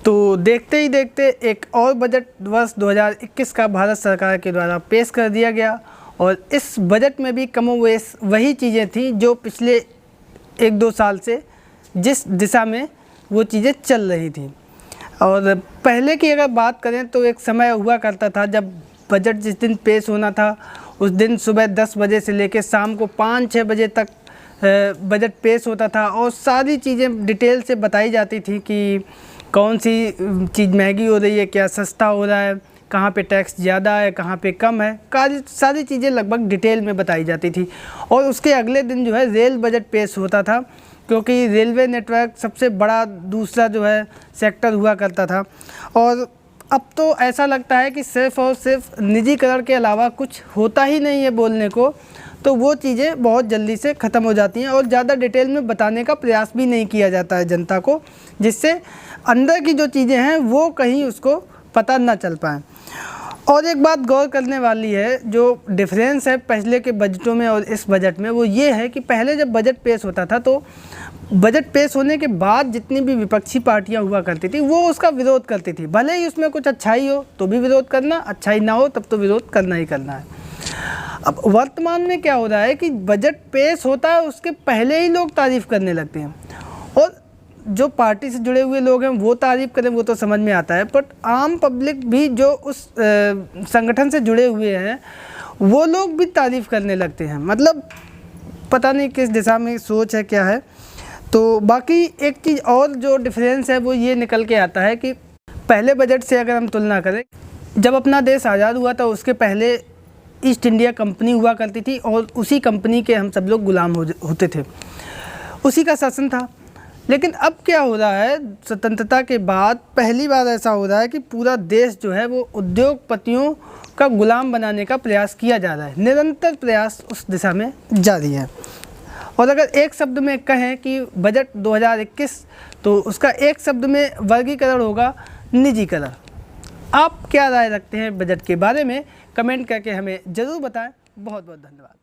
तो देखते ही देखते एक और बजट वर्ष 2021 का भारत सरकार के द्वारा पेश कर दिया गया और इस बजट में भी कमोवेश वही चीज़ें थी जो पिछले 1-2 साल से जिस दिशा में वो चीज़ें चल रही थी। और पहले की अगर बात करें तो एक समय हुआ करता था जब बजट जिस दिन पेश होना था उस दिन सुबह 10 बजे से लेकर शाम को 5-6 बजे तक बजट पेश होता था और सारी चीज़ें डिटेल से बताई जाती थी कि कौन सी चीज़ महंगी हो रही है, क्या सस्ता हो रहा है, कहाँ पे टैक्स ज़्यादा है, कहाँ पे कम है, सारी चीज़ें लगभग डिटेल में बताई जाती थी। और उसके अगले दिन जो है रेल बजट पेश होता था, क्योंकि रेलवे नेटवर्क सबसे बड़ा दूसरा जो है सेक्टर हुआ करता था। और अब तो ऐसा लगता है कि सिर्फ़ और सिर्फ निजीकरण के अलावा कुछ होता ही नहीं है बोलने को, तो वो चीज़ें बहुत जल्दी से ख़त्म हो जाती हैं और ज़्यादा डिटेल में बताने का प्रयास भी नहीं किया जाता है जनता को, जिससे अंदर की जो चीज़ें हैं वो कहीं उसको पता ना चल पाए। और एक बात गौर करने वाली है, जो डिफरेंस है पहले के बजटों में और इस बजट में, वो ये है कि पहले जब बजट पेश होता था तो बजट पेश होने के बाद जितनी भी विपक्षी पार्टियां हुआ करती थी वो उसका विरोध करती थी। भले ही उसमें कुछ अच्छाई हो तो भी विरोध करना, अच्छाई ना हो तब तो विरोध करना ही करना है। अब वर्तमान में क्या हो रहा है कि बजट पेश होता है उसके पहले ही लोग तारीफ़ करने लगते हैं, और जो पार्टी से जुड़े हुए लोग हैं वो तारीफ़ करें वो तो समझ में आता है, बट आम पब्लिक भी जो उस संगठन से जुड़े हुए हैं वो लोग भी तारीफ़ करने लगते हैं। मतलब पता नहीं किस दिशा में सोच है, क्या है। तो बाकी एक चीज़ और जो डिफरेंस है वो ये निकल के आता है कि पहले बजट से अगर हम तुलना करें, जब अपना देश आज़ाद हुआ था उसके पहले ईस्ट इंडिया कंपनी हुआ करती थी और उसी कंपनी के हम सब लोग गुलाम होते थे, उसी का शासन था। लेकिन अब क्या हो रहा है, स्वतंत्रता के बाद पहली बार ऐसा हो रहा है कि पूरा देश जो है वो उद्योगपतियों का गुलाम बनाने का प्रयास किया जा रहा है। निरंतर प्रयास उस दिशा में जारी है। और अगर एक शब्द में कहें कि बजट 2021, तो उसका एक शब्द में वर्गीकरण होगा निजीकरण। आप क्या राय रखते हैं बजट के बारे में, कमेंट करके हमें ज़रूर बताएं। बहुत बहुत धन्यवाद।